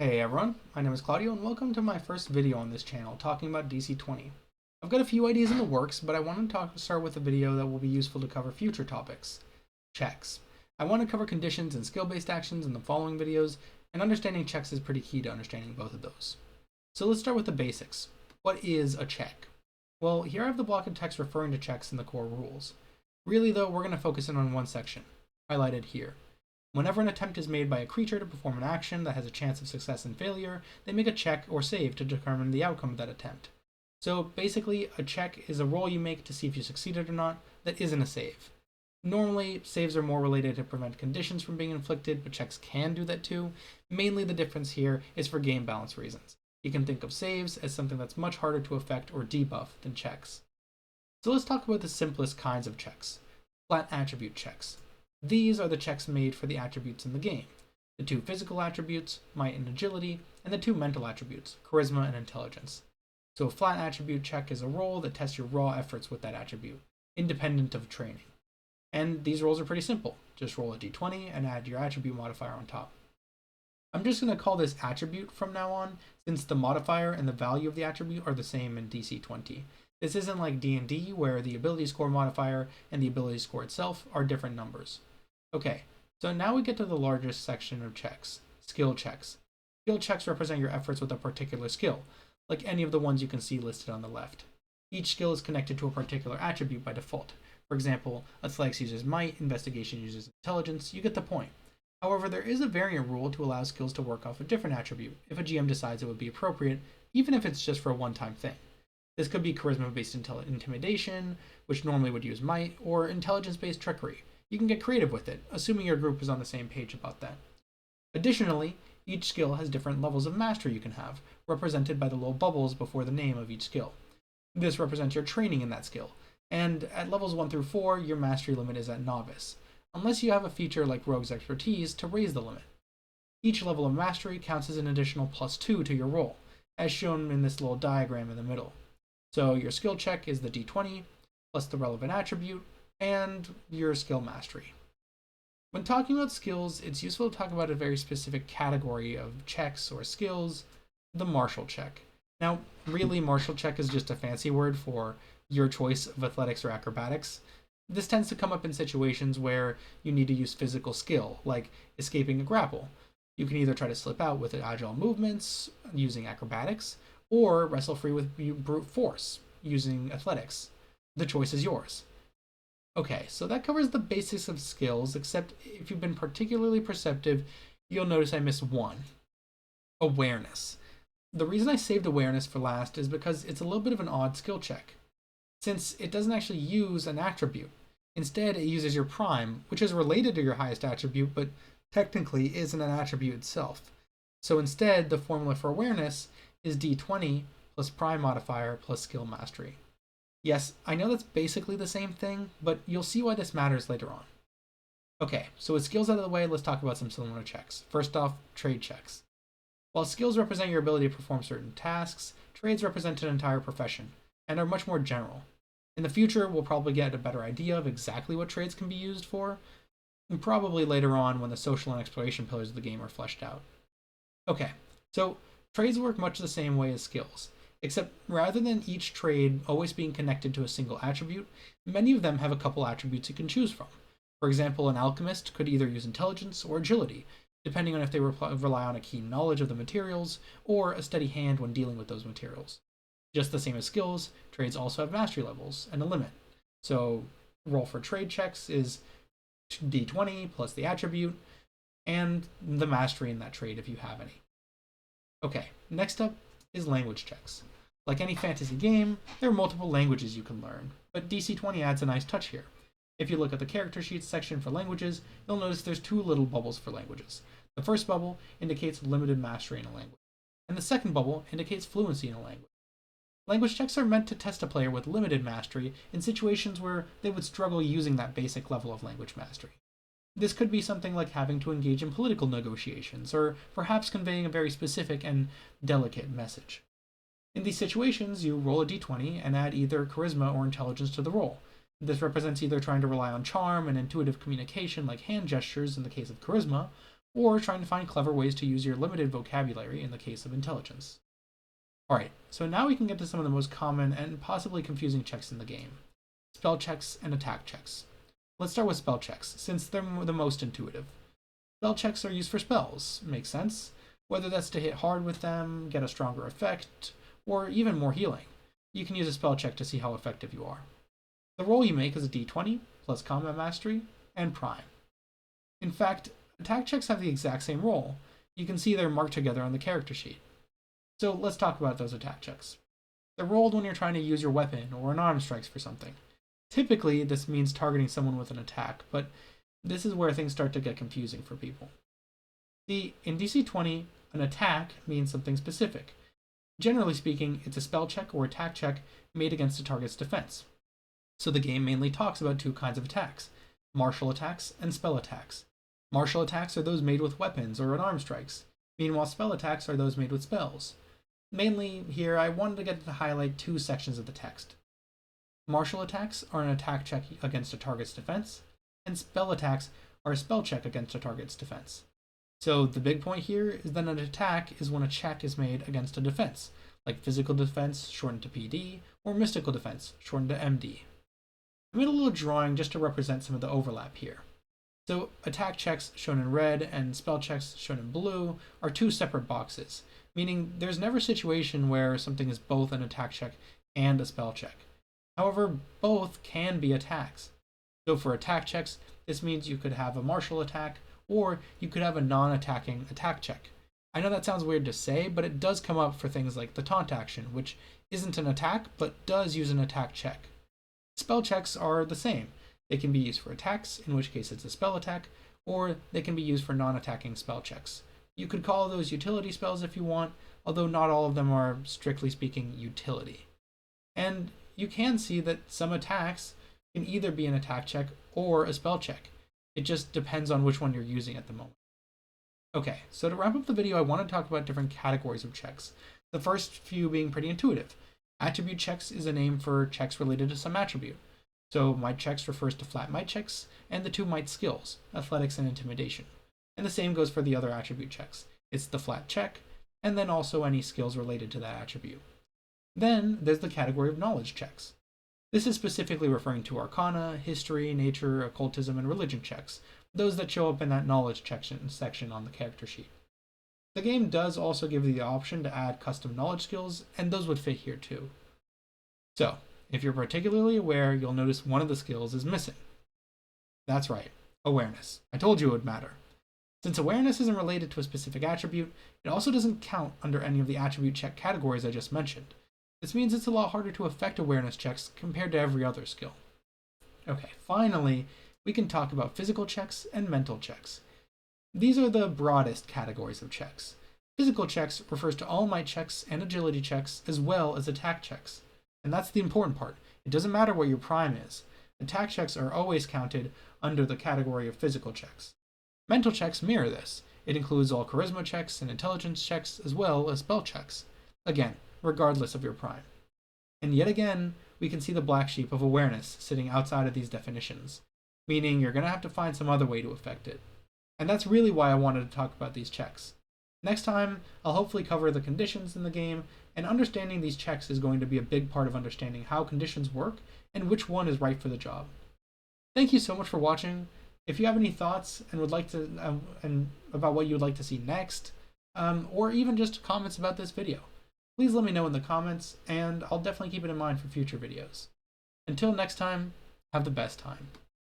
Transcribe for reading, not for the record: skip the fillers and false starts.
Hey everyone, my name is Claudio and welcome to my first video on this channel talking about DC20. I've got a few ideas in the works, but I want to start with a video that will be useful to cover future topics. Checks. I want to cover conditions and skill-based actions in the following videos, and understanding checks is pretty key to understanding both of those. So let's start with the basics. What is a check? Well, here I have the block of text referring to checks in the core rules. Really though, we're going to focus in on one section, highlighted here. Whenever an attempt is made by a creature to perform an action that has a chance of success and failure, they make a check or save to determine the outcome of that attempt. So basically, a check is a roll you make to see if you succeeded or not that isn't a save. Normally, saves are more related to prevent conditions from being inflicted, but checks can do that too. Mainly the difference here is for game balance reasons. You can think of saves as something that's much harder to affect or debuff than checks. So let's talk about the simplest kinds of checks. Flat attribute checks. These are the checks made for the attributes in the game. The two physical attributes, might and agility, and the two mental attributes, charisma and intelligence. So a flat attribute check is a roll that tests your raw efforts with that attribute, independent of training. And these rolls are pretty simple. Just roll a d20 and add your attribute modifier on top. I'm just going to call this attribute from now on, since the modifier and the value of the attribute are the same in DC20. This isn't like D&D, where the ability score modifier and the ability score itself are different numbers. Okay, so now we get to the largest section of checks, skill checks. Skill checks represent your efforts with a particular skill, like any of the ones you can see listed on the left. Each skill is connected to a particular attribute by default. For example, athletics uses might, investigation uses intelligence, you get the point. However, there is a variant rule to allow skills to work off a different attribute if a GM decides it would be appropriate, even if it's just for a one-time thing. This could be charisma-based intimidation, which normally would use might, or intelligence-based trickery. You can get creative with it, assuming your group is on the same page about that. Additionally, each skill has different levels of mastery you can have, represented by the little bubbles before the name of each skill. This represents your training in that skill, and at levels 1 through 4, your mastery limit is at novice, unless you have a feature like Rogue's Expertise to raise the limit. Each level of mastery counts as an additional +2 to your roll, as shown in this little diagram in the middle. So your skill check is the d20, plus the relevant attribute, and your skill mastery. When talking about skills, it's useful to talk about a very specific category of checks or skills, the martial check. Now, really, martial check is just a fancy word for your choice of athletics or acrobatics. This tends to come up in situations where you need to use physical skill, like escaping a grapple. You can either try to slip out with agile movements using acrobatics, or wrestle free with brute force using athletics. The choice is yours. Okay, so that covers the basics of skills, except if you've been particularly perceptive, you'll notice I missed one. Awareness. The reason I saved awareness for last is because it's a little bit of an odd skill check, since it doesn't actually use an attribute. Instead, it uses your prime, which is related to your highest attribute, but technically isn't an attribute itself. So instead, the formula for awareness is d20 plus prime modifier plus skill mastery. Yes, I know that's basically the same thing, but you'll see why this matters later on. Okay, so with skills out of the way, let's talk about some similar checks. First off, trade checks. While skills represent your ability to perform certain tasks, trades represent an entire profession, and are much more general. In the future, we'll probably get a better idea of exactly what trades can be used for, and probably later on when the social and exploration pillars of the game are fleshed out. Okay, so trades work much the same way as skills. Except rather than each trade always being connected to a single attribute, many of them have a couple attributes you can choose from. For example, an alchemist could either use intelligence or agility, depending on if they rely on a keen knowledge of the materials or a steady hand when dealing with those materials. Just the same as skills, trades also have mastery levels and a limit. So roll for trade checks is d20 plus the attribute and the mastery in that trade if you have any. Okay, next up is language checks. Like any fantasy game, there are multiple languages you can learn, but DC20 adds a nice touch here. If you look at the character sheets section for languages, you'll notice there's two little bubbles for languages. The first bubble indicates limited mastery in a language, and the second bubble indicates fluency in a language. Language checks are meant to test a player with limited mastery in situations where they would struggle using that basic level of language mastery. This could be something like having to engage in political negotiations, or perhaps conveying a very specific and delicate message. In these situations, you roll a d20 and add either charisma or intelligence to the roll. This represents either trying to rely on charm and intuitive communication like hand gestures in the case of charisma, or trying to find clever ways to use your limited vocabulary in the case of intelligence. Alright, so now we can get to some of the most common and possibly confusing checks in the game. Spell checks and attack checks. Let's start with spell checks, since they're the most intuitive. Spell checks are used for spells, makes sense, whether that's to hit hard with them, get a stronger effect, or even more healing. You can use a spell check to see how effective you are. The roll you make is a D20, plus combat mastery, and prime. In fact, attack checks have the exact same roll. You can see they're marked together on the character sheet. So let's talk about those attack checks. They're rolled when you're trying to use your weapon or an arm strikes for something. Typically, this means targeting someone with an attack, but this is where things start to get confusing for people. See, in DC20, an attack means something specific. Generally speaking, it's a spell check or attack check made against a target's defense. So the game mainly talks about two kinds of attacks, martial attacks and spell attacks. Martial attacks are those made with weapons or an arm strikes. Meanwhile, spell attacks are those made with spells. Mainly here, I wanted to highlight two sections of the text. Martial attacks are an attack check against a target's defense, and spell attacks are a spell check against a target's defense. So the big point here is that an attack is when a check is made against a defense, like physical defense shortened to PD, or mystical defense shortened to MD. I made a little drawing just to represent some of the overlap here. So attack checks shown in red and spell checks shown in blue are two separate boxes, meaning there's never a situation where something is both an attack check and a spell check. However, both can be attacks. So for attack checks, this means you could have a martial attack, or you could have a non-attacking attack check. I know that sounds weird to say, but it does come up for things like the taunt action, which isn't an attack, but does use an attack check. Spell checks are the same. They can be used for attacks, in which case it's a spell attack, or they can be used for non-attacking spell checks. You could call those utility spells if you want, although not all of them are, strictly speaking, utility. And you can see that some attacks can either be an attack check or a spell check. It just depends on which one you're using at the moment. Okay, so to wrap up the video, I want to talk about different categories of checks. The first few being pretty intuitive. Attribute checks is a name for checks related to some attribute. So might checks refers to flat might checks, and the two might skills, athletics and intimidation. And the same goes for the other attribute checks. It's the flat check, and then also any skills related to that attribute. Then there's the category of knowledge checks. This is specifically referring to arcana, history, nature, occultism, and religion checks, those that show up in that knowledge section on the character sheet. The game does also give you the option to add custom knowledge skills, and those would fit here too. So, if you're particularly aware, you'll notice one of the skills is missing. That's right, awareness. I told you it would matter. Since awareness isn't related to a specific attribute, it also doesn't count under any of the attribute check categories I just mentioned. This means it's a lot harder to affect awareness checks compared to every other skill. Okay, finally, we can talk about physical checks and mental checks. These are the broadest categories of checks. Physical checks refers to all might checks and agility checks as well as attack checks. And that's the important part. It doesn't matter what your prime is. Attack checks are always counted under the category of physical checks. Mental checks mirror this. It includes all charisma checks and intelligence checks as well as spell checks. Again, regardless of your prime. And yet again, we can see the black sheep of awareness sitting outside of these definitions, meaning you're going to have to find some other way to affect it. And that's really why I wanted to talk about these checks. Next time, I'll hopefully cover the conditions in the game, and understanding these checks is going to be a big part of understanding how conditions work and which one is right for the job. Thank you so much for watching. If you have any thoughts and would like to and about what you would like to see next, or even just comments about this video, please let me know in the comments, and I'll definitely keep it in mind for future videos. Until next time, have the best time.